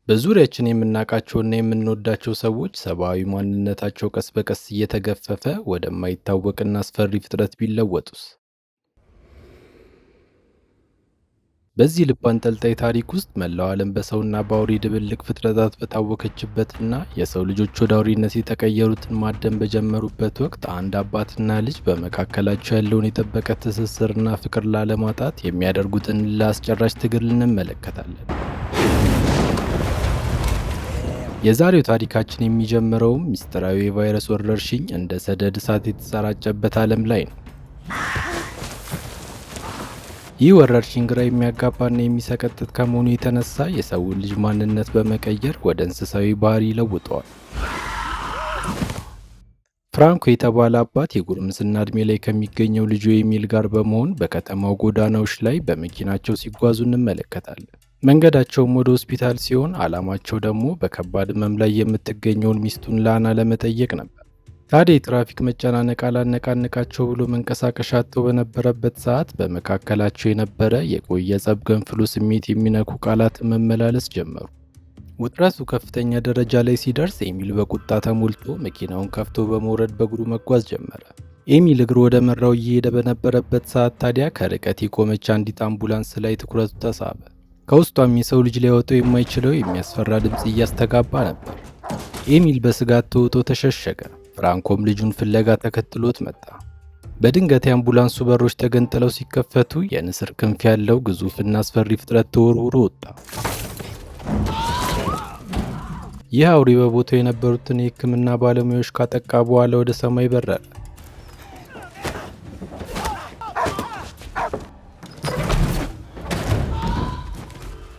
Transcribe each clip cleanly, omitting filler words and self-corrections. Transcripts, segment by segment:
በዙሪያችን የምናውቃቸውና የምንወዳቸው ሰዎች ሰብአዊ ማንነታቸው ቀስ በቀስ እየተገፈፈ ወደማይታወቅና አስፈሪ ፍጥረት ቢለወጡስ? በዚህ ልብ አንጠልጣይ ታሪክ ውስጥ መላው ዓለም በሰውና በአውሬ ድብልቅ ፍጥረታት በታወከችበትና የሰው ልጆች ወደ አውሬነት የተቀየሩትን ማደን በጀመሩበት ወቅት አንድ አባትና ልጅ በመካከላቸው ያለውን የጠበቀ ትስስርና ፍቅር ላለማጣት የሚያደርጉትን ለአስጨራሽ ትግል እንመለከታለን። የዛሬው ታሪካችን የሚጀምረውም ሚስጥራዊ የቫይረስ ወረርሽኝ እንደ ሰደድ እሳት የተሰራጨበት ዓለም ላይ ነው። ይህ ወረርሽኝ ግራ የሚያጋባና የሚሰቀጥጥ ከመሆኑ የተነሳ የሰውን ልጅ ማንነት በመቀየር ወደ እንስሳዊ ባህሪ ይለውጠዋል። ፍራንኮ የተባለ አባት የጉርምስና ዕድሜ ላይ ከሚገኘው ልጁ ኤሚል ጋር በመሆን በከተማው ጎዳናዎች ላይ በመኪናቸው ሲጓዙ እንመለከታለን። መንገዳቸውም ወደ ሆስፒታል ሲሆን ዓላማቸው ደግሞ በከባድ ሕመም ላይ የምትገኘውን ሚስቱን ላና ለመጠየቅ ነበር። ታዲያ የትራፊክ መጨናነቅ አላነቃነቃቸው ብሎ መንቀሳቀሻ አጥተው በነበረበት ሰዓት በመካከላቸው የነበረ የቆየ ጸብ ገንፍሎ ስሜት የሚነኩ ቃላትን መመላለስ ጀመሩ። ውጥረቱ ከፍተኛ ደረጃ ላይ ሲደርስ ኤሚል በቁጣ ተሞልቶ መኪናውን ከፍቶ በመውረድ በእግሩ መጓዝ ጀመረ። ኤሚል እግሩ ወደ መራው እየሄደ በነበረበት ሰዓት ታዲያ ከርቀት የቆመች አንዲት አምቡላንስ ላይ ትኩረቱ ተሳበ። ከውስጧም የሰው ልጅ ሊያወጣው የማይችለው የሚያስፈራ ድምፅ እያስተጋባ ነበር። ኤሚል በስጋት ተውጦ ተሸሸገ። ፍራንኮም ልጁን ፍለጋ ተከትሎት መጣ። በድንገት የአምቡላንሱ በሮች ተገንጥለው ሲከፈቱ የንስር ክንፍ ያለው ግዙፍና አስፈሪ ፍጥረት ተወርውሮ ወጣ። ይህ አውሬ በቦታው የነበሩትን የሕክምና ባለሙያዎች ካጠቃ በኋላ ወደ ሰማይ በረረ።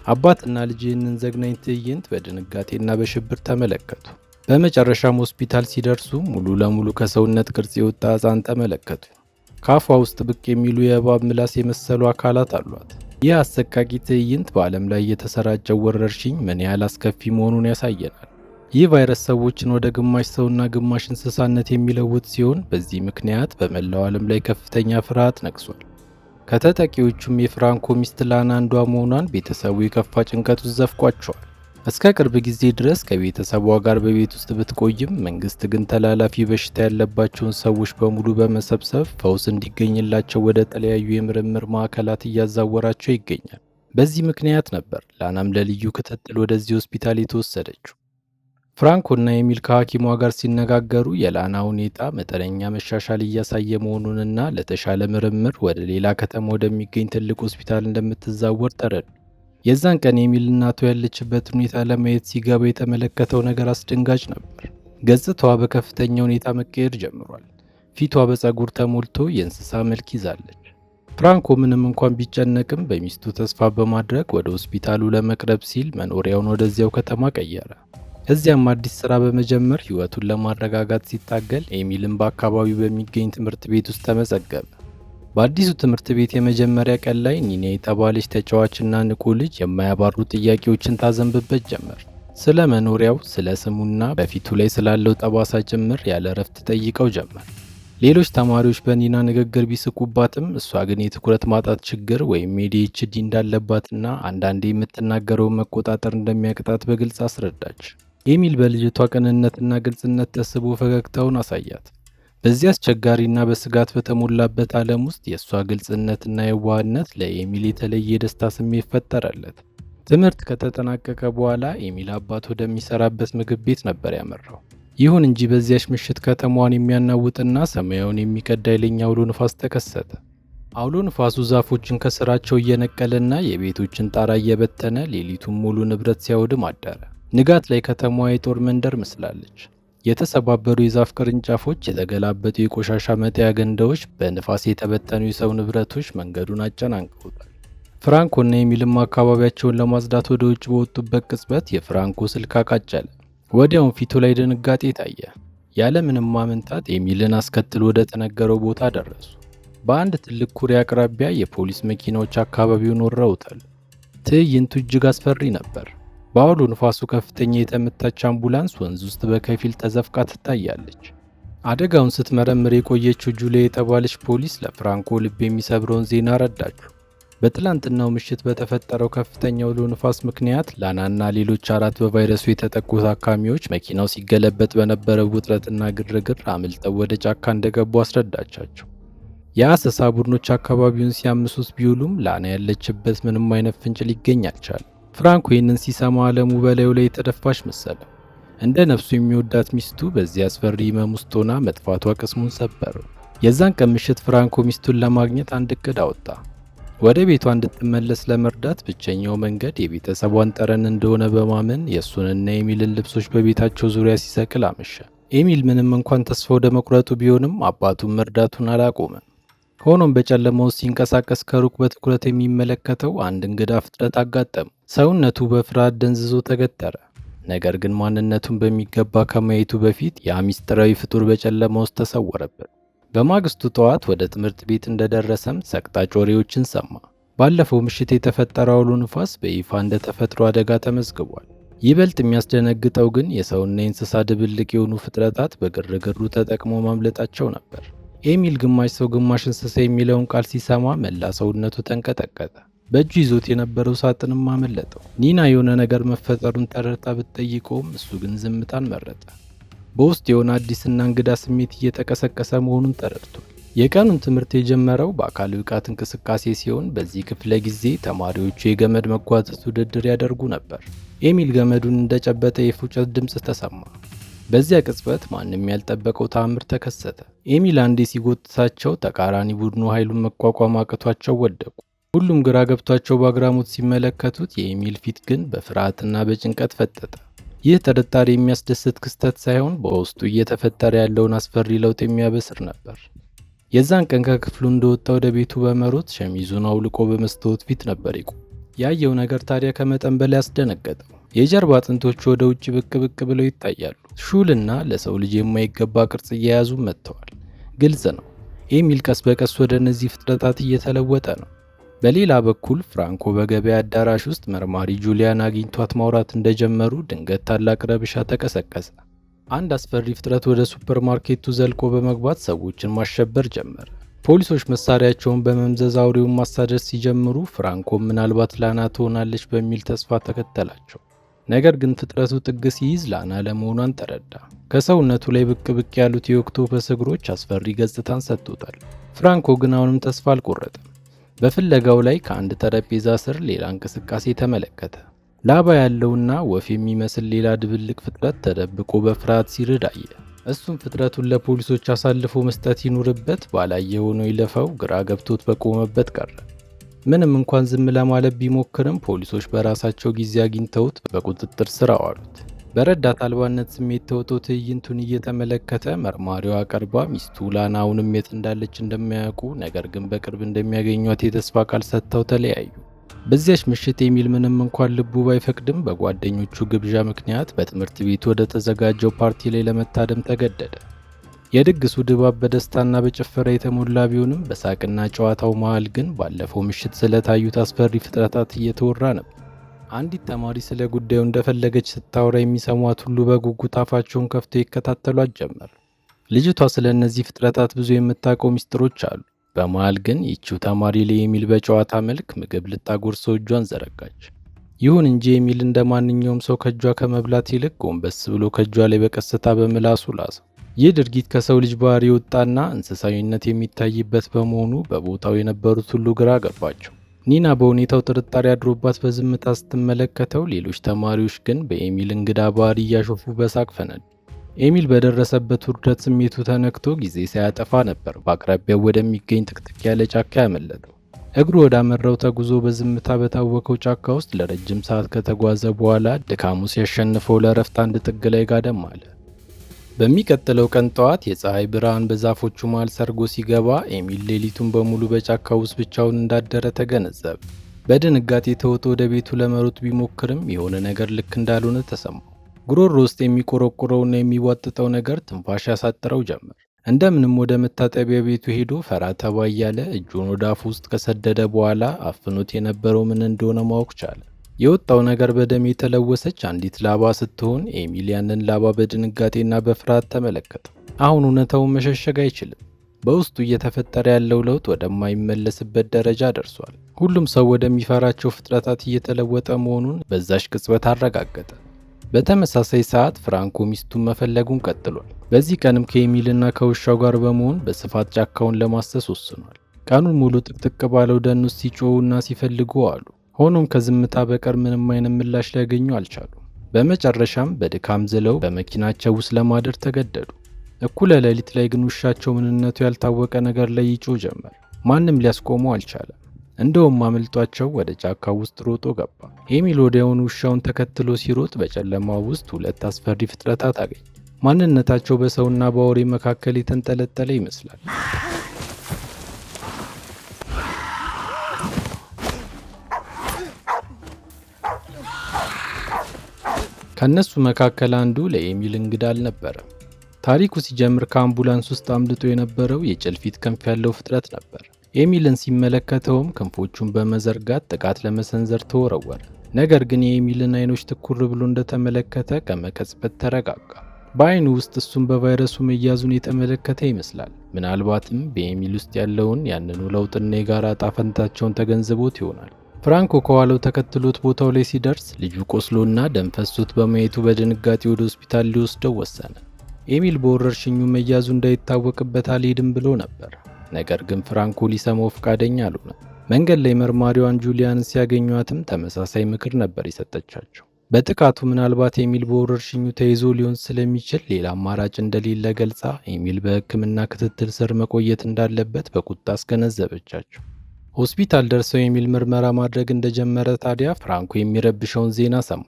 አባትና ልጅ ይህንን ዘግናኝ ትዕይንት በድንጋጤና በሽብር ተመለከቱ። በመጨረሻም ሆስፒታል ሲደርሱ ሙሉ ለሙሉ ከሰውነት ቅርጽ የወጣ ሕፃን ተመለከቱ። ከአፏ ውስጥ ብቅ የሚሉ የእባብ ምላስ የመሰሉ አካላት አሏት። ይህ አሰቃቂ ትዕይንት በዓለም ላይ የተሰራጨው ወረርሽኝ ምን ያህል አስከፊ መሆኑን ያሳየናል። ይህ ቫይረስ ሰዎችን ወደ ግማሽ ሰውና ግማሽ እንስሳነት የሚለውጥ ሲሆን በዚህ ምክንያት በመላው ዓለም ላይ ከፍተኛ ፍርሃት ነግሷል። ከተጠቂዎቹም የፍራንኮ ሚስት ላና አንዷ መሆኗን ቤተሰቡ የከፋ ጭንቀት ውስጥ ዘፍቋቸዋል። እስከ ቅርብ ጊዜ ድረስ ከቤተሰቧ ጋር በቤት ውስጥ ብትቆይም መንግስት ግን ተላላፊ በሽታ ያለባቸውን ሰዎች በሙሉ በመሰብሰብ ፈውስ እንዲገኝላቸው ወደ ተለያዩ የምርምር ማዕከላት እያዛወራቸው ይገኛል። በዚህ ምክንያት ነበር ላናም ለልዩ ክትትል ወደዚህ ሆስፒታል የተወሰደችው። ፍራንኮና ኤሚል ከሐኪሟ ጋር ሲነጋገሩ የላና ሁኔታ መጠነኛ መሻሻል እያሳየ መሆኑንና ለተሻለ ምርምር ወደ ሌላ ከተማ ወደሚገኝ ትልቅ ሆስፒታል እንደምትዛወር ተረዱ። የዛን ቀን ኤሚል እናቱ ያለችበት ሁኔታ ለማየት ሲገባ የተመለከተው ነገር አስደንጋጭ ነበር። ገጽታዋ በከፍተኛ ሁኔታ መቀየር ጀምሯል። ፊቷ በፀጉር ተሞልቶ የእንስሳ መልክ ይዛለች። ፍራንኮ ምንም እንኳን ቢጨነቅም በሚስቱ ተስፋ በማድረግ ወደ ሆስፒታሉ ለመቅረብ ሲል መኖሪያውን ወደዚያው ከተማ ቀየረ። እዚያም አዲስ ስራ በመጀመር ህይወቱን ለማረጋጋት ሲታገል ኤሚልም በአካባቢው በሚገኝ ትምህርት ቤት ውስጥ ተመዘገበ። በአዲሱ ትምህርት ቤት የመጀመሪያ ቀን ላይ ኒና የተባለች ተጫዋችና ንቁ ልጅ የማያባሩ ጥያቄዎችን ታዘንብበት ጀመር። ስለ መኖሪያው፣ ስለ ስሙና በፊቱ ላይ ስላለው ጠባሳ ጭምር ያለ እረፍት ጠይቀው ጀመር። ሌሎች ተማሪዎች በኒና ንግግር ቢስቁባትም እሷ ግን የትኩረት ማጣት ችግር ወይም ADHD እንዳለባትና አንዳንዴ የምትናገረውን መቆጣጠር እንደሚያቅጣት በግልጽ አስረዳች። ኤሚል በልጅቷ ቅንነትና ግልጽነት ተስቦ ፈገግታውን አሳያት። በዚህ አስቸጋሪና በስጋት በተሞላበት ዓለም ውስጥ የእሷ ግልጽነትና የዋህነት ለኤሚል የተለየ የደስታ ስሜት ፈጠረለት። ትምህርት ከተጠናቀቀ በኋላ ኤሚል አባት ወደሚሰራበት ምግብ ቤት ነበር ያመራው። ይሁን እንጂ በዚያች ምሽት ከተማዋን የሚያናውጥና ሰማያውን የሚቀዳ ኃይለኛ አውሎ ንፋስ ተከሰተ። አውሎ ንፋሱ ዛፎችን ከስራቸው እየነቀለና የቤቶችን ጣራ እየበተነ ሌሊቱን ሙሉ ንብረት ሲያወድም አደረ። ንጋት ላይ ከተማዋ የጦር መንደር መስላለች። የተሰባበሩ የዛፍ ቅርንጫፎች፣ የተገላበጡ የቆሻሻ መጣያ ገንዳዎች፣ በንፋስ የተበተኑ የሰው ንብረቶች መንገዱን አጨናንቀውታል። ፍራንኮና ኤሚልም አካባቢያቸውን ለማጽዳት ወደ ውጭ በወጡበት ቅጽበት የፍራንኮ ስልክ አቃጨለ። ወዲያውም ፊቱ ላይ ድንጋጤ ታየ። ያለምንም ማመንታት ኤሚልን አስከትሎ ወደ ተነገረው ቦታ ደረሱ። በአንድ ትልቅ ኩሬ አቅራቢያ የፖሊስ መኪናዎች አካባቢውን ወረውታል። ትዕይንቱ እጅግ አስፈሪ ነበር። በአውሎ ንፋሱ ከፍተኛ የተመታች አምቡላንስ ወንዝ ውስጥ በከፊል ተዘፍቃ ትታያለች። አደጋውን ስትመረምር የቆየችው ጁሊያ የተባለች ፖሊስ ለፍራንኮ ልብ የሚሰብረውን ዜና ረዳችው። በትላንትናው ምሽት በተፈጠረው ከፍተኛ አውሎ ንፋስ ምክንያት ላናና ሌሎች 4 በቫይረሱ የተጠቁ ታካሚዎች መኪናው ሲገለበጥ በነበረው ውጥረትና ግርግር አምልጠው ወደ ጫካ እንደገቡ አስረዳቻቸው። የአሰሳ ቡድኖች አካባቢውን ሲያምሱት ቢውሉም ላና ያለችበት ምንም አይነት ፍንጭ ሊገኝ አልቻለም። ፍራንኮ ይህንን ሲሰማ አለሙ በላዩ ላይ የተደፋች መሰለ። እንደ ነፍሱ የሚወዳት ሚስቱ በዚህ አስፈሪ ህመም ውስጥ ሆና መጥፋቷ ቅስሙን ሰበረው። የዛን ቀን ምሽት ፍራንኮ ሚስቱን ለማግኘት አንድ እቅድ አወጣ። ወደ ቤቷ እንድትመለስ ለመርዳት ብቸኛው መንገድ የቤተሰቧን ጠረን እንደሆነ በማመን የእሱንና ኤሚልን ልብሶች በቤታቸው ዙሪያ ሲሰቅል አመሸ። ኤሚል ምንም እንኳን ተስፋ ወደ መቁረጡ ቢሆንም አባቱን መርዳቱን አላቆመም። ሆኖም በጨለማ ውስጥ ሲንቀሳቀስ ከሩቅ በትኩረት የሚመለከተው አንድ እንግዳ ፍጥረት አጋጠመው። ሰውነቱ በፍርሃት ደንዝዞ ተገተረ። ነገር ግን ማንነቱን በሚገባ ከማየቱ በፊት ያ ሚስጥራዊ ፍጡር በጨለማ ውስጥ ተሰወረበት። በማግስቱ ጠዋት ወደ ትምህርት ቤት እንደደረሰም ሰቅጣጭ ወሬዎችን ሰማ። ባለፈው ምሽት የተፈጠረው አውሎ ንፋስ በይፋ እንደ ተፈጥሮ አደጋ ተመዝግቧል። ይበልጥ የሚያስደነግጠው ግን የሰውና የእንስሳ ድብልቅ የሆኑ ፍጥረታት በግርግሩ ተጠቅመው ማምለጣቸው ነበር። ኤሚል ግማሽ ሰው ግማሽ እንስሳ የሚለውን ቃል ሲሰማ መላ ሰውነቱ ተንቀጠቀጠ። በእጁ ይዞት የነበረው ሳጥንም አመለጠው። ኒና የሆነ ነገር መፈጠሩን ተረድታ ብትጠይቀውም እሱ ግን ዝምታን መረጠ። በውስጥ የሆነ አዲስና እንግዳ ስሜት እየተቀሰቀሰ መሆኑን ተረድቷል። የቀኑን ትምህርት የጀመረው በአካል ብቃት እንቅስቃሴ ሲሆን በዚህ ክፍለ ጊዜ ተማሪዎቹ የገመድ መጓተት ውድድር ያደርጉ ነበር። ኤሚል ገመዱን እንደጨበጠ የፉጨት ድምፅ ተሰማ። በዚያ ቅጽበት ማንም ያልጠበቀው ተአምር ተከሰተ። ኤሚል አንዴ ሲጎትታቸው ተቃራኒ ቡድኑ ኃይሉን መቋቋም አቅቷቸው ወደቁ። ሁሉም ግራ ገብቷቸው በአግራሞት ሲመለከቱት የኤሚል ፊት ግን በፍርሃትና በጭንቀት ፈጠጠ። ይህ ጥርጣሬ የሚያስደስት ክስተት ሳይሆን በውስጡ እየተፈጠረ ያለውን አስፈሪ ለውጥ የሚያበስር ነበር። የዛን ቀን ከክፍሉ እንደወጣ ወደ ቤቱ በመሮጥ ሸሚዙን አውልቆ በመስታወት ፊት ነበር የቆመው። ያየው ነገር ታዲያ ከመጠን በላይ አስደነገጠው። የጀርባ አጥንቶቹ ወደ ውጭ ብቅ ብቅ ብለው ይታያሉ። ሹልና ለሰው ልጅ የማይገባ ቅርጽ እየያዙ መጥተዋል። ግልጽ ነው፣ ኤሚል ቀስ በቀስ ወደ እነዚህ ፍጥረታት እየተለወጠ ነው። በሌላ በኩል ፍራንኮ በገበያ አዳራሽ ውስጥ መርማሪ ጁሊያን አግኝቷት ማውራት እንደጀመሩ ድንገት ታላቅ ረብሻ ተቀሰቀሰ። አንድ አስፈሪ ፍጥረት ወደ ሱፐርማርኬቱ ዘልቆ በመግባት ሰዎችን ማሸበር ጀመረ። ፖሊሶች መሳሪያቸውን በመምዘዝ አውሬውን ማሳደድ ሲጀምሩ ፍራንኮ ምናልባት ላና ትሆናለች በሚል ተስፋ ተከተላቸው። ነገር ግን ፍጥረቱ ጥግ ሲይዝ ላና ለመሆኗን ተረዳ። ከሰውነቱ ላይ ብቅ ብቅ ያሉት የኦክቶፐስ እግሮች አስፈሪ ገጽታን ሰጥቶታል። ፍራንኮ ግን አሁንም ተስፋ አልቆረጠም። በፍለጋው ላይ ከአንድ ጠረጴዛ ስር ሌላ እንቅስቃሴ ተመለከተ። ላባ ያለውና ወፍ የሚመስል ሌላ ድብልቅ ፍጥረት ተደብቆ በፍርሃት ሲርድ አየ። እሱም ፍጥረቱን ለፖሊሶች አሳልፎ መስጠት ይኑርበት ባላየ ሆኖ ይለፈው ግራ ገብቶት በቆመበት ቀረ። ምንም እንኳን ዝም ለማለት ቢሞክርም ፖሊሶች በራሳቸው ጊዜ አግኝተውት በቁጥጥር ስር አዋሉት። በረዳት አልባነት ስሜት ተውጦ ትዕይንቱን እየተመለከተ መርማሪዋ ቀርባ ሚስቱ ላና አሁንም የት እንዳለች እንደማያውቁ ነገር ግን በቅርብ እንደሚያገኟት የተስፋ ቃል ሰጥተው ተለያዩ። በዚያች ምሽት ኤሚል ምንም እንኳን ልቡ ባይፈቅድም በጓደኞቹ ግብዣ ምክንያት በትምህርት ቤቱ ወደ ተዘጋጀው ፓርቲ ላይ ለመታደም ተገደደ። የድግሱ ድባብ በደስታና በጭፈራ የተሞላ ቢሆንም በሳቅና ጨዋታው መሃል ግን ባለፈው ምሽት ስለታዩት አስፈሪ ፍጥረታት እየተወራ ነበር። አንዲት ተማሪ ስለ ጉዳዩ እንደፈለገች ስታወራ የሚሰሟት ሁሉ በጉጉት አፋቸውን ከፍተው ይከታተሏት ጀመር። ልጅቷ ስለ እነዚህ ፍጥረታት ብዙ የምታውቀው ሚስጥሮች አሉ። በመሃል ግን ይቺው ተማሪ ለኤሚል በጨዋታ መልክ ምግብ ልታጎርሰው እጇን ዘረጋች። ይሁን እንጂ ኤሚል እንደ ማንኛውም ሰው ከእጇ ከመብላት ይልቅ ጎንበስ ብሎ ከእጇ ላይ በቀስታ በምላሱ ላሰው። ይህ ድርጊት ከሰው ልጅ ባህሪ የወጣና እንስሳዊነት የሚታይበት በመሆኑ በቦታው የነበሩት ሁሉ ግራ ገባቸው። ኒና በሁኔታው ጥርጣሬ አድሮባት በዝምታ ስትመለከተው፣ ሌሎች ተማሪዎች ግን በኤሚል እንግዳ ባህሪ እያሾፉ በሳቅ ፈነዱ። ኤሚል በደረሰበት ውርደት ስሜቱ ተነክቶ ጊዜ ሳያጠፋ ነበር በአቅራቢያው ወደሚገኝ ጥቅጥቅ ያለ ጫካ ያመለጠው። እግሩ ወዳመራው ተጉዞ በዝምታ በታወቀው ጫካ ውስጥ ለረጅም ሰዓት ከተጓዘ በኋላ ድካሙ ሲያሸንፈው ለእረፍት አንድ ጥግ ላይ ጋደም አለ። በሚቀጥለው ቀን ጠዋት የፀሐይ ብርሃን በዛፎቹ መሃል ሰርጎ ሲገባ ኤሚል ሌሊቱን በሙሉ በጫካ ውስጥ ብቻውን እንዳደረ ተገነዘበ። በድንጋጤ ተውጦ ወደ ቤቱ ለመሮጥ ቢሞክርም የሆነ ነገር ልክ እንዳልሆነ ተሰማው። ጉሮሮ ውስጥ የሚቆረቁረውና የሚዋጥጠው ነገር ትንፋሽ ያሳጥረው ጀመር። እንደምንም ወደ መታጠቢያ ቤቱ ሄዶ ፈራ ተባ እያለ እጁን ወደ አፉ ውስጥ ከሰደደ በኋላ አፍኖት የነበረው ምን እንደሆነ ማወቅ ቻለ። የወጣው ነገር በደም የተለወሰች አንዲት ላባ ስትሆን ኤሚል ያንን ላባ በድንጋጤና በፍርሃት ተመለከተ። አሁን እውነታውን መሸሸግ አይችልም። በውስጡ እየተፈጠረ ያለው ለውጥ ወደማይመለስበት ደረጃ ደርሷል። ሁሉም ሰው ወደሚፈራቸው ፍጥረታት እየተለወጠ መሆኑን በዛሽ ቅጽበት አረጋገጠ። በተመሳሳይ ሰዓት ፍራንኮ ሚስቱን መፈለጉን ቀጥሏል። በዚህ ቀንም ከኤሚልና ከውሻው ጋር በመሆን በስፋት ጫካውን ለማሰስ ወስኗል። ቀኑን ሙሉ ጥቅጥቅ ባለው ደን ውስጥ ሲጮሁና ሲፈልጉ አሉ። ሆኖም ከዝምታ በቀር ምንም አይነት ምላሽ ሊያገኙ አልቻሉም። በመጨረሻም በድካም ዝለው በመኪናቸው ውስጥ ለማደር ተገደዱ። እኩለ ሌሊት ላይ ግን ውሻቸው ምንነቱ ያልታወቀ ነገር ላይ ይጮህ ጀመር። ማንም ሊያስቆመው አልቻለም። እንደውም አምልጧቸው ወደ ጫካው ውስጥ ሮጦ ገባ። ኤሚል ወዲያውኑ ውሻውን ተከትሎ ሲሮጥ በጨለማው ውስጥ ሁለት አስፈሪ ፍጥረታት አገኘ። ማንነታቸው በሰውና በአውሬ መካከል የተንጠለጠለ ይመስላል። ከነሱ መካከል አንዱ ለኤሚል እንግዳ አልነበረም። ታሪኩ ሲጀምር ከአምቡላንስ ውስጥ አምልጦ የነበረው የጭልፊት ክንፍ ያለው ፍጥረት ነበር። ኤሚልን ሲመለከተውም ክንፎቹን በመዘርጋት ጥቃት ለመሰንዘር ተወረወረ። ነገር ግን የኤሚልን አይኖች ትኩር ብሎ እንደተመለከተ ከመቀጽበት ተረጋጋ። በአይኑ ውስጥ እሱም በቫይረሱ መያዙን የተመለከተ ይመስላል። ምናልባትም በኤሚል ውስጥ ያለውን ያንኑ ለውጥና የጋራ ዕጣ ፈንታቸውን ተገንዝቦት ይሆናል። ፍራንኮ ከኋላው ተከትሎት ቦታው ላይ ሲደርስ ልጁ ቆስሎና ደም ፈሶት በማየቱ በድንጋጤ ወደ ሆስፒታል ሊወስደው ወሰነ። ኤሚል በወረርሽኙ መያዙ እንዳይታወቅበት አልሄድም ብሎ ነበር። ነገር ግን ፍራንኮ ሊሰማው ፈቃደኛ አልሆነ። መንገድ ላይ መርማሪዋን ጁሊያን ሲያገኟትም ተመሳሳይ ምክር ነበር የሰጠቻቸው። በጥቃቱ ምናልባት ኤሚል በወረርሽኙ ተይዞ ሊሆን ስለሚችል ሌላ አማራጭ እንደሌለ ገልጻ ኤሚል በሕክምና ክትትል ስር መቆየት እንዳለበት በቁጣ አስገነዘበቻቸው። ሆስፒታል ደርሰው ኤሚል ምርመራ ማድረግ እንደጀመረ ታዲያ ፍራንኮ የሚረብሸውን ዜና ሰማ።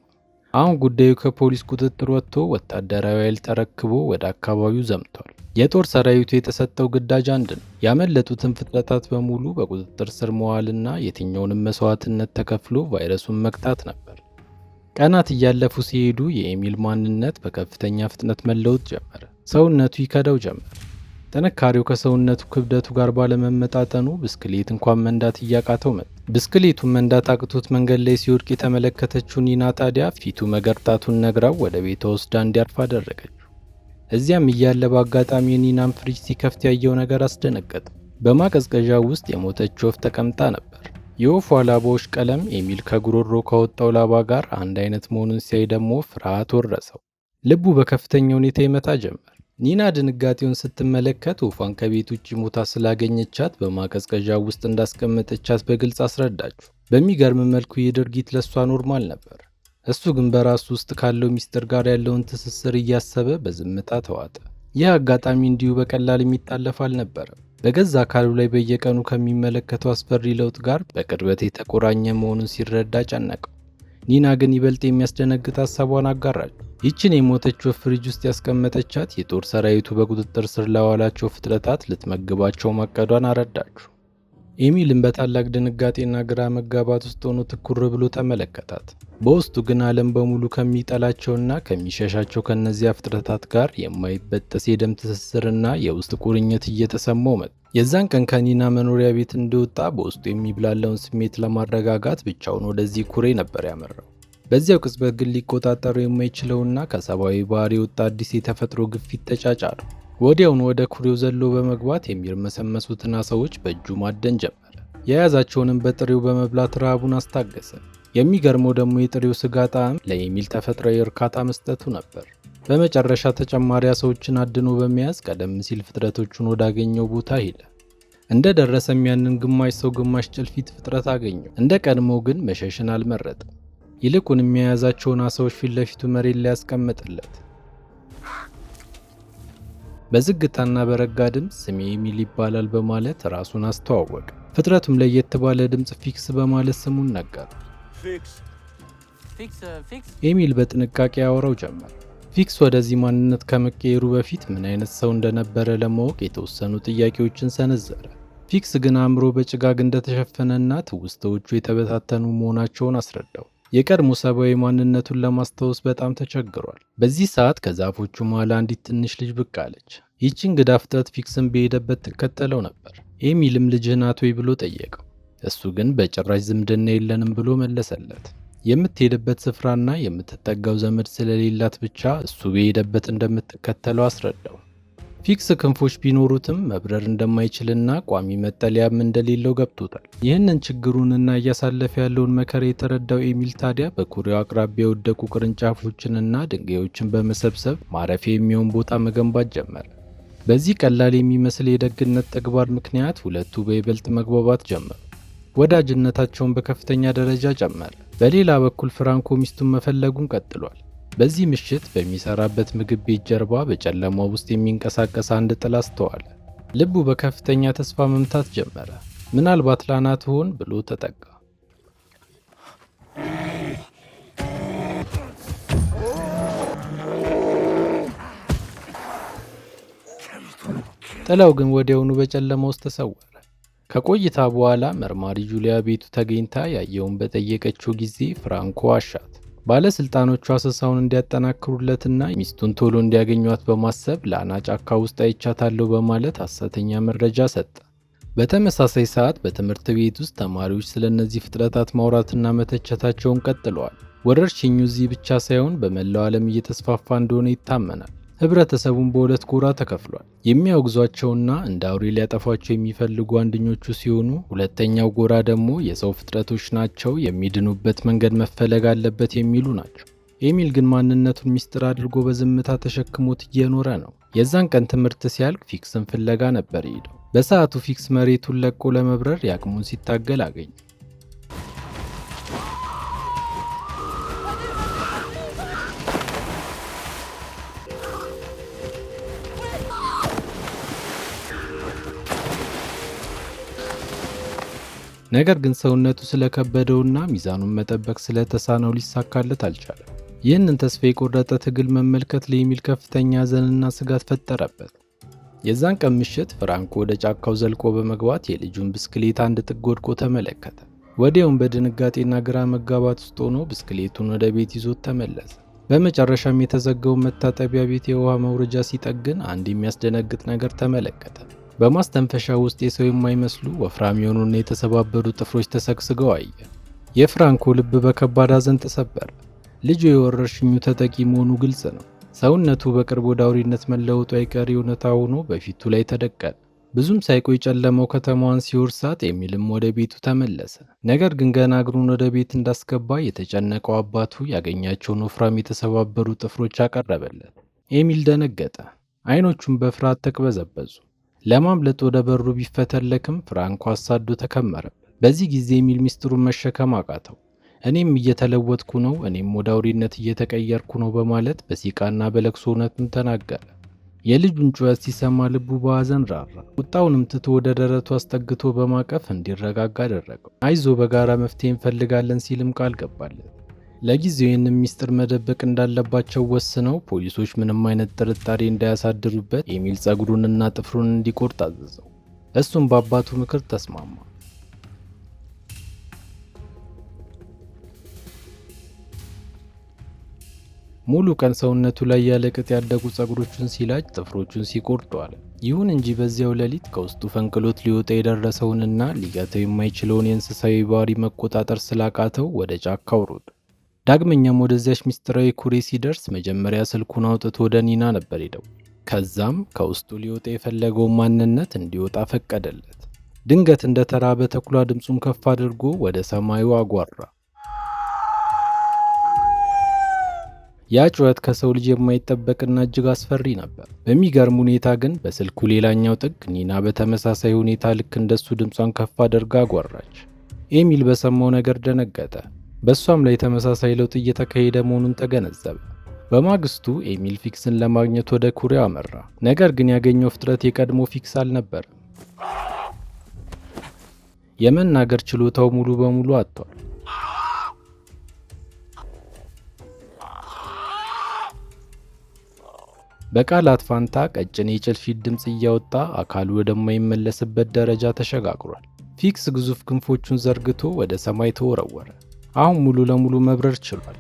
አሁን ጉዳዩ ከፖሊስ ቁጥጥር ወጥቶ ወታደራዊ ኃይል ተረክቦ ወደ አካባቢው ዘምቷል። የጦር ሰራዊቱ የተሰጠው ግዳጅ አንድ ነው፤ ያመለጡትን ፍጥረታት በሙሉ በቁጥጥር ስር መዋልና የትኛውንም መስዋዕትነት ተከፍሎ ቫይረሱን መግታት ነበር። ቀናት እያለፉ ሲሄዱ የኤሚል ማንነት በከፍተኛ ፍጥነት መለወጥ ጀመረ። ሰውነቱ ይከዳው ጀመር። ጥንካሬው ከሰውነቱ ክብደቱ ጋር ባለመመጣጠኑ ብስክሌት እንኳን መንዳት እያቃተው መጣ። ብስክሌቱን መንዳት አቅቶት መንገድ ላይ ሲወድቅ የተመለከተችው ኒና ታዲያ ፊቱ መገርጣቱን ነግራው ወደ ቤቷ ወስዳ እንዲያርፍ አደረገችው። እዚያም እያለ በአጋጣሚ የኒናን ፍሪጅ ሲከፍት ያየው ነገር አስደነገጠ። በማቀዝቀዣ ውስጥ የሞተች ወፍ ተቀምጣ ነበር። የወፏ ላባዎች ቀለም ኤሚል ከጉሮሮ ካወጣው ላባ ጋር አንድ አይነት መሆኑን ሲያይ ደግሞ ፍርሃት ወረሰው። ልቡ በከፍተኛ ሁኔታ ይመታ ጀመር። ኒና ድንጋጤውን ስትመለከት ወፏን ከቤት ውጭ ሞታ ስላገኘቻት በማቀዝቀዣ ውስጥ እንዳስቀመጠቻት በግልጽ አስረዳችሁ። በሚገርም መልኩ ይህ ድርጊት ለሷ ኖርማል ነበር። እሱ ግን በራሱ ውስጥ ካለው ሚስጥር ጋር ያለውን ትስስር እያሰበ በዝምታ ተዋጠ። ይህ አጋጣሚ እንዲሁ በቀላል የሚታለፍ አልነበረም። በገዛ አካሉ ላይ በየቀኑ ከሚመለከተው አስፈሪ ለውጥ ጋር በቅርበት የተቆራኘ መሆኑን ሲረዳ ጨነቀው። ኒና ግን ይበልጥ የሚያስደነግጥ ሀሳቧን አጋራች። ይችን የሞተች ወፍ ፍሪጅ ውስጥ ያስቀመጠቻት የጦር ሰራዊቱ በቁጥጥር ስር ላዋላቸው ፍጥረታት ልትመግባቸው ማቀዷን አረዳችሁ። ኤሚልን በታላቅ ድንጋጤና ግራ መጋባት ውስጥ ሆኖ ትኩር ብሎ ተመለከታት። በውስጡ ግን ዓለም በሙሉ ከሚጠላቸውና ከሚሸሻቸው ከነዚያ ፍጥረታት ጋር የማይበጠስ የደም ትስስርና የውስጥ ቁርኝት እየተሰማው መጣ። የዛን ቀን ከኒና መኖሪያ ቤት እንደወጣ በውስጡ የሚብላለውን ስሜት ለማረጋጋት ብቻውን ወደዚህ ኩሬ ነበር ያመራው። በዚያው ቅጽበት ግን ሊቆጣጠረው የማይችለውና ከሰብአዊ ባህሪ የወጣ አዲስ የተፈጥሮ ግፊት ተጫጫረ። ወዲያውኑ ወደ ኩሬው ዘሎ በመግባት የሚርመሰመሱትን አሳዎች በእጁ ማደን ጀመረ። የያዛቸውንም በጥሬው በመብላት ረሃቡን አስታገሰ። የሚገርመው ደግሞ የጥሬው ስጋ ጣዕም ለኤሚል ተፈጥሯዊ እርካታ መስጠቱ ነበር። በመጨረሻ ተጨማሪ አሳዎችን አድኖ በመያዝ ቀደም ሲል ፍጥረቶቹን ወዳገኘው ቦታ ሄደ። እንደ ደረሰም ያንን ግማሽ ሰው ግማሽ ጭልፊት ፍጥረት አገኘው። እንደ ቀድሞው ግን መሸሽን አልመረጠም። ይልቁንም የያዛቸውን አሳዎች ፊት ለፊቱ መሬት ላይ ያስቀመጠለት። በዝግታና በረጋ ድምፅ ስሜ ኤሚል ይባላል በማለት ራሱን አስተዋወቀ። ፍጥረቱም ለየት ባለ ድምፅ ፊክስ በማለት ስሙን ነገረ። ኤሚል በጥንቃቄ ያወራው ጀመር። ፊክስ ወደዚህ ማንነት ከመቀየሩ በፊት ምን አይነት ሰው እንደነበረ ለማወቅ የተወሰኑ ጥያቄዎችን ሰነዘረ። ፊክስ ግን አእምሮ በጭጋግ እንደተሸፈነና ትውስታዎቹ የተበታተኑ መሆናቸውን አስረዳው። የቀድሞ ሰብአዊ ማንነቱን ለማስታወስ በጣም ተቸግሯል። በዚህ ሰዓት ከዛፎቹ መሃል አንዲት ትንሽ ልጅ ብቅ አለች። ይህች እንግዳ ፍጥረት ፊክስን በሄደበት ትከተለው ነበር። ኤሚልም ልጅህ ናት ወይ ብሎ ጠየቀው። እሱ ግን በጭራሽ ዝምድና የለንም ብሎ መለሰለት። የምትሄድበት ስፍራና የምትጠጋው ዘመድ ስለሌላት ብቻ እሱ በሄደበት እንደምትከተለው አስረዳው። ፊክስ ክንፎች ቢኖሩትም መብረር እንደማይችልና ቋሚ መጠለያም እንደሌለው ገብቶታል። ይህንን ችግሩንና እያሳለፈ ያለውን መከራ የተረዳው ኤሚል ታዲያ በኩሬው አቅራቢያ የወደቁ ቅርንጫፎችንና ድንጋዮችን በመሰብሰብ ማረፊያ የሚሆን ቦታ መገንባት ጀመረ። በዚህ ቀላል የሚመስል የደግነት ተግባር ምክንያት ሁለቱ በይበልጥ መግባባት ጀመሩ። ወዳጅነታቸውን በከፍተኛ ደረጃ ጨመረ። በሌላ በኩል ፍራንኮ ሚስቱን መፈለጉን ቀጥሏል። በዚህ ምሽት በሚሰራበት ምግብ ቤት ጀርባ በጨለማው ውስጥ የሚንቀሳቀስ አንድ ጥላ አስተዋለ። ልቡ በከፍተኛ ተስፋ መምታት ጀመረ። ምናልባት ላና ትሆን ብሎ ተጠጋ። ጥላው ግን ወዲያውኑ በጨለማ ውስጥ ተሰወረ። ከቆይታ በኋላ መርማሪ ጁሊያ ቤቱ ተገኝታ ያየውን በጠየቀችው ጊዜ ፍራንኮ ዋሻት። ባለስልጣኖቹ አሰሳውን እንዲያጠናክሩለትና ሚስቱን ቶሎ እንዲያገኟት በማሰብ ላና ጫካ ውስጥ አይቻታለሁ በማለት ሐሰተኛ መረጃ ሰጠ። በተመሳሳይ ሰዓት በትምህርት ቤት ውስጥ ተማሪዎች ስለ እነዚህ ፍጥረታት ማውራትና መተቸታቸውን ቀጥለዋል። ወረርሽኙ እዚህ ብቻ ሳይሆን በመላው ዓለም እየተስፋፋ እንደሆነ ይታመናል። ህብረተሰቡን በሁለት ጎራ ተከፍሏል። የሚያወግዟቸውና እንደ አውሬ ሊያጠፏቸው የሚፈልጉ አንደኞቹ ሲሆኑ፣ ሁለተኛው ጎራ ደግሞ የሰው ፍጥረቶች ናቸው፣ የሚድኑበት መንገድ መፈለግ አለበት የሚሉ ናቸው። ኤሚል ግን ማንነቱን ሚስጥር አድርጎ በዝምታ ተሸክሞት እየኖረ ነው። የዛን ቀን ትምህርት ሲያልቅ ፊክስን ፍለጋ ነበር ሄደው። በሰዓቱ ፊክስ መሬቱን ለቆ ለመብረር ያቅሙን ሲታገል አገኘ። ነገር ግን ሰውነቱ ስለከበደውና ሚዛኑን መጠበቅ ስለተሳነው ሊሳካለት አልቻለም። ይህንን ተስፋ የቆረጠ ትግል መመልከት ለኤሚል ከፍተኛ ሐዘንና ስጋት ፈጠረበት። የዛን ቀን ምሽት ፍራንኮ ወደ ጫካው ዘልቆ በመግባት የልጁን ብስክሌት አንድ ጥግ ወድቆ ተመለከተ። ወዲያውም በድንጋጤና ግራ መጋባት ውስጥ ሆኖ ብስክሌቱን ወደ ቤት ይዞት ተመለሰ። በመጨረሻም የተዘጋውን መታጠቢያ ቤት የውሃ መውረጃ ሲጠግን አንድ የሚያስደነግጥ ነገር ተመለከተ። በማስተንፈሻ ውስጥ የሰው የማይመስሉ ወፍራም የሆኑና የተሰባበሩ ጥፍሮች ተሰግስገው አየ። የፍራንኮ ልብ በከባድ ሐዘን ተሰበረ። ልጁ የወረርሽኙ ተጠቂ መሆኑ ግልጽ ነው። ሰውነቱ በቅርብ ወደ አውሬነት መለወጡ አይቀሬ እውነታ ሆኖ በፊቱ ላይ ተደቀነ። ብዙም ሳይቆይ ጨለማው ከተማዋን ሲወርሳት ኤሚልም ወደ ቤቱ ተመለሰ። ነገር ግን ገና እግሩን ወደ ቤት እንዳስገባ የተጨነቀው አባቱ ያገኛቸውን ወፍራም የተሰባበሩ ጥፍሮች አቀረበለት። ኤሚል ደነገጠ። አይኖቹን በፍርሃት ተቅበዘበዙ። ለማምለጥ ወደ በሩ ቢፈተለክም ፍራንኮ አሳዶ ተከመረበት። በዚህ ጊዜ ኤሚል ሚስጥሩን መሸከም አቃተው። እኔም እየተለወጥኩ ነው፣ እኔም ወደ አውሬነት እየተቀየርኩ ነው በማለት በሲቃና በለቅሶ እውነቱን ተናገረ። የልጁን ጩኸት ሲሰማ ልቡ በሐዘን ራራ። ቁጣውንም ትቶ ወደ ደረቱ አስጠግቶ በማቀፍ እንዲረጋጋ አደረገው። አይዞ በጋራ መፍትሄ እንፈልጋለን ሲልም ቃል ገባለት። ለጊዜው ይህንን ሚስጥር መደበቅ እንዳለባቸው ወስነው ፖሊሶች ምንም አይነት ጥርጣሬ እንዳያሳድሩበት ኤሚል ጸጉሩንና ጥፍሩን እንዲቆርጥ አዘዘው። እሱም በአባቱ ምክር ተስማማ። ሙሉ ቀን ሰውነቱ ላይ ያለቅጥ ያደጉ ጸጉሮቹን ሲላጭ፣ ጥፍሮቹን ሲቆርጥ ዋለ። ይሁን እንጂ በዚያው ሌሊት ከውስጡ ፈንቅሎት ሊወጣ የደረሰውንና ሊገታው የማይችለውን የእንስሳዊ ባህሪ መቆጣጠር ስላቃተው ወደ ጫካው ሮጠ። ዳግመኛም ወደዚያች ሚስጥራዊ ኩሬ ሲደርስ መጀመሪያ ስልኩን አውጥቶ ወደ ኒና ነበር ሄደው። ከዛም ከውስጡ ሊወጣ የፈለገውን ማንነት እንዲወጣ ፈቀደለት። ድንገት እንደ ተራበ ተኩላ ድምፁን ከፍ አድርጎ ወደ ሰማዩ አጓራ። ያ ጩኸት ከሰው ልጅ የማይጠበቅና እጅግ አስፈሪ ነበር። በሚገርም ሁኔታ ግን በስልኩ ሌላኛው ጥግ ኒና በተመሳሳይ ሁኔታ ልክ እንደሱ ድምጿን ከፍ አድርጋ አጓራች። ኤሚል በሰማው ነገር ደነገጠ። በሷም ላይ ተመሳሳይ ለውጥ እየተካሄደ መሆኑን ተገነዘበ። በማግስቱ ኤሚል ፊክስን ለማግኘት ወደ ኩሬው አመራ። ነገር ግን ያገኘው ፍጥረት የቀድሞ ፊክስ አልነበረም። የመናገር ችሎታው ሙሉ በሙሉ አጥቷል። በቃላት ፋንታ ቀጭን የጭልፊት ድምፅ እያወጣ አካሉ ወደማይመለስበት ደረጃ ተሸጋግሯል። ፊክስ ግዙፍ ክንፎቹን ዘርግቶ ወደ ሰማይ ተወረወረ። አሁን ሙሉ ለሙሉ መብረር ችሏል።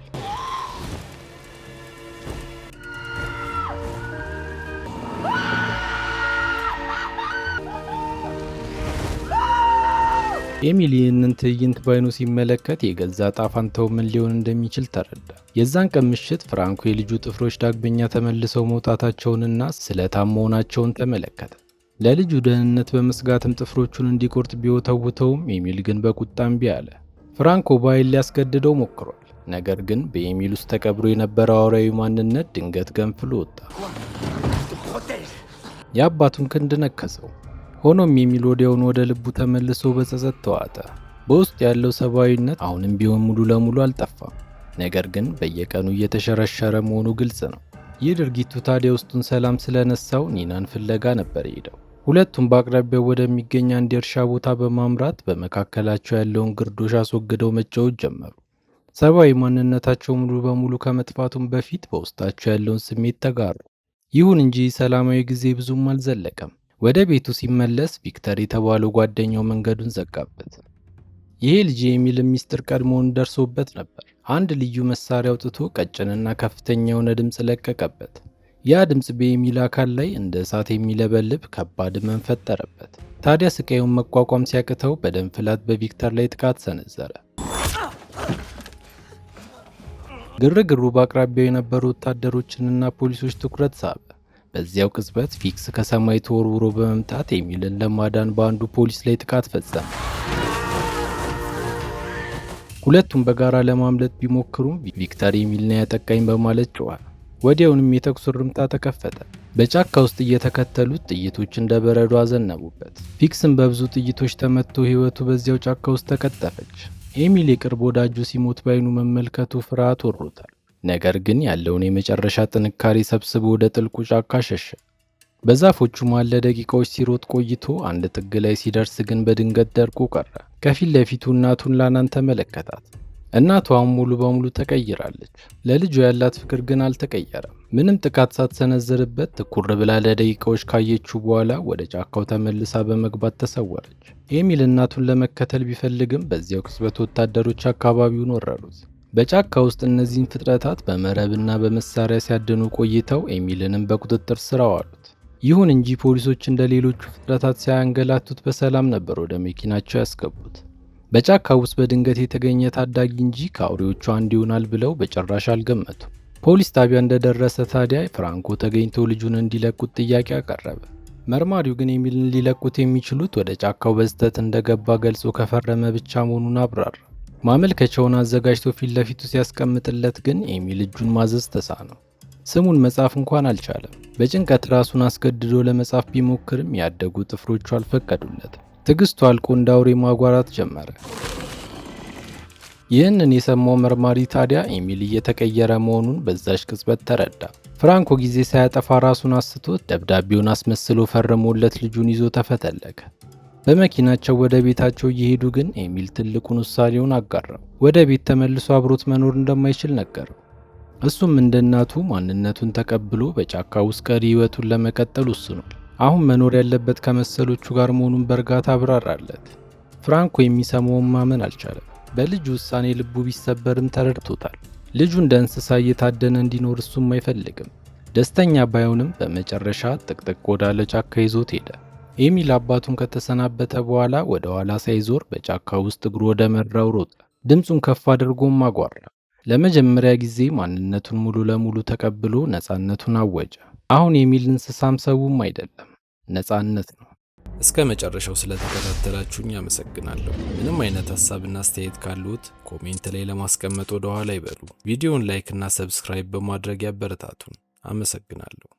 ኤሚል ይህንን ትዕይንት ባይኑ ሲመለከት የገዛ ዕጣ ፈንታው ምን ሊሆን እንደሚችል ተረዳ። የዛን ቀን ምሽት ፍራንኮ የልጁ ጥፍሮች ዳግመኛ ተመልሰው መውጣታቸውንና ስለታም መሆናቸውን ተመለከተ። ለልጁ ደህንነት በመስጋትም ጥፍሮቹን እንዲቆርጥ ቢወተውተውም ኤሚል ግን በቁጣ እምቢ አለ። ፍራንኮ በኃይል ሊያስገድደው ሞክሯል። ነገር ግን በኤሚል ውስጥ ተቀብሮ የነበረው አውሬያዊ ማንነት ድንገት ገንፍሎ ወጣ። የአባቱን ክንድ ነከሰው። ሆኖም ኤሚል ወዲያውኑ ወደ ልቡ ተመልሶ በጸጸት ተዋጠ። በውስጥ ያለው ሰብአዊነት አሁንም ቢሆን ሙሉ ለሙሉ አልጠፋም። ነገር ግን በየቀኑ እየተሸረሸረ መሆኑ ግልጽ ነው። ይህ ድርጊቱ ታዲያ ውስጡን ሰላም ስለነሳው ኒናን ፍለጋ ነበር የሄደው። ሁለቱም በአቅራቢያው ወደሚገኝ አንድ የእርሻ ቦታ በማምራት በመካከላቸው ያለውን ግርዶሽ አስወግደው መጫወት ጀመሩ። ሰብአዊ ማንነታቸው ሙሉ በሙሉ ከመጥፋቱም በፊት በውስጣቸው ያለውን ስሜት ተጋሩ። ይሁን እንጂ ሰላማዊ ጊዜ ብዙም አልዘለቀም። ወደ ቤቱ ሲመለስ ቪክተር የተባለው ጓደኛው መንገዱን ዘጋበት። ይሄ ልጅ የኤሚልን ሚስጥር ቀድሞውን ደርሶበት ነበር። አንድ ልዩ መሳሪያ አውጥቶ ቀጭንና ከፍተኛ የሆነ ድምፅ ለቀቀበት። ያ ድምፅ በኤሚል አካል ላይ እንደ እሳት የሚለበልብ ከባድ ህመም ፈጠረበት። ታዲያ ስቃዩን መቋቋም ሲያቅተው በደም ፍላት በቪክተር ላይ ጥቃት ሰነዘረ። ግርግሩ በአቅራቢያው የነበሩ ወታደሮችንና ፖሊሶች ትኩረት ሳበ። በዚያው ቅጽበት ፊክስ ከሰማይ ተወርውሮ በመምጣት ኤሚልን ለማዳን በአንዱ ፖሊስ ላይ ጥቃት ፈጸመ። ሁለቱም በጋራ ለማምለጥ ቢሞክሩም ቪክተር ኤሚልን ያጠቃኝ በማለት ጮኸ። ወዲያውንም የተኩስ እርምታ ተከፈተ። በጫካ ውስጥ እየተከተሉት ጥይቶች እንደ በረዶ አዘነቡበት። ፊክስም በብዙ ጥይቶች ተመትቶ ህይወቱ በዚያው ጫካ ውስጥ ተቀጠፈች። ኤሚል የቅርብ ወዳጁ ሲሞት ባይኑ መመልከቱ ፍርሃት ወሮታል። ነገር ግን ያለውን የመጨረሻ ጥንካሬ ሰብስቦ ወደ ጥልቁ ጫካ ሸሸ። በዛፎቹ መሃል ለደቂቃዎች ሲሮጥ ቆይቶ አንድ ጥግ ላይ ሲደርስ ግን በድንገት ደርቆ ቀረ። ከፊት ለፊቱ እናቱን ላናን ተመለከታት። እናቷ ሙሉ በሙሉ ተቀይራለች። ለልጇ ያላት ፍቅር ግን አልተቀየረም። ምንም ጥቃት ሳትሰነዝርበት ትኩር ብላ ለደቂቃዎች ካየችው በኋላ ወደ ጫካው ተመልሳ በመግባት ተሰወረች። ኤሚል እናቱን ለመከተል ቢፈልግም በዚያው ቅጽበት ወታደሮች አካባቢውን ወረሩት። በጫካ ውስጥ እነዚህን ፍጥረታት በመረብና በመሳሪያ ሲያድኑ ቆይተው ኤሚልንም በቁጥጥር ስር አዋሉት። ይሁን እንጂ ፖሊሶች እንደ ሌሎቹ ፍጥረታት ሳያንገላቱት በሰላም ነበር ወደ መኪናቸው ያስገቡት። በጫካ ውስጥ በድንገት የተገኘ ታዳጊ እንጂ ከአውሬዎቹ አንድ ይሆናል ብለው በጭራሽ አልገመቱ። ፖሊስ ጣቢያ እንደደረሰ ታዲያ ፍራንኮ ተገኝቶ ልጁን እንዲለቁት ጥያቄ አቀረበ። መርማሪው ግን ኤሚልን ሊለቁት የሚችሉት ወደ ጫካው በስህተት እንደገባ ገልጾ ከፈረመ ብቻ መሆኑን አብራራ። ማመልከቻውን አዘጋጅቶ ፊት ለፊቱ ሲያስቀምጥለት ግን ኤሚል እጁን ማዘዝ ተሳነው። ስሙን መጻፍ እንኳን አልቻለም። በጭንቀት ራሱን አስገድዶ ለመጻፍ ቢሞክርም ያደጉ ጥፍሮቹ አልፈቀዱለትም። ትዕግስቱ አልቆ እንደ አውሬ ማጓራት ጀመረ። ይህንን የሰማው መርማሪ ታዲያ ኤሚል እየተቀየረ መሆኑን በዛሽ ቅጽበት ተረዳ። ፍራንኮ ጊዜ ሳያጠፋ ራሱን አስቶት ደብዳቤውን አስመስሎ ፈርሞለት ልጁን ይዞ ተፈተለከ። በመኪናቸው ወደ ቤታቸው እየሄዱ ግን ኤሚል ትልቁን ውሳኔውን አጋራው። ወደ ቤት ተመልሶ አብሮት መኖር እንደማይችል ነገረው። እሱም እንደ እናቱ ማንነቱን ተቀብሎ በጫካ ውስጥ ቀሪ ህይወቱን ለመቀጠል ወስኗል። አሁን መኖር ያለበት ከመሰሎቹ ጋር መሆኑን በእርጋታ አብራራለት። ፍራንኮ የሚሰማውን ማመን አልቻለም። በልጁ ውሳኔ ልቡ ቢሰበርም ተረድቶታል። ልጁ እንደ እንስሳ እየታደነ እንዲኖር እሱም አይፈልግም። ደስተኛ ባይሆንም በመጨረሻ ጥቅጥቅ ወዳለ ጫካ ይዞት ሄደ። ኤሚል አባቱን ከተሰናበተ በኋላ ወደ ኋላ ሳይዞር በጫካ ውስጥ እግሩ ወደ መራው ሮጠ። ድምፁን ከፍ አድርጎም አጓራ። ለመጀመሪያ ጊዜ ማንነቱን ሙሉ ለሙሉ ተቀብሎ ነፃነቱን አወጀ። አሁን ኤሚል እንስሳም ሰውም አይደለም፣ ነፃነት ነው። እስከ መጨረሻው ስለተከታተላችሁኝ አመሰግናለሁ። ምንም አይነት ሀሳብና አስተያየት ካሉት ኮሜንት ላይ ለማስቀመጥ ወደ ኋላ ይበሉ። ቪዲዮውን ላይክ እና ሰብስክራይብ በማድረግ ያበረታቱን። አመሰግናለሁ።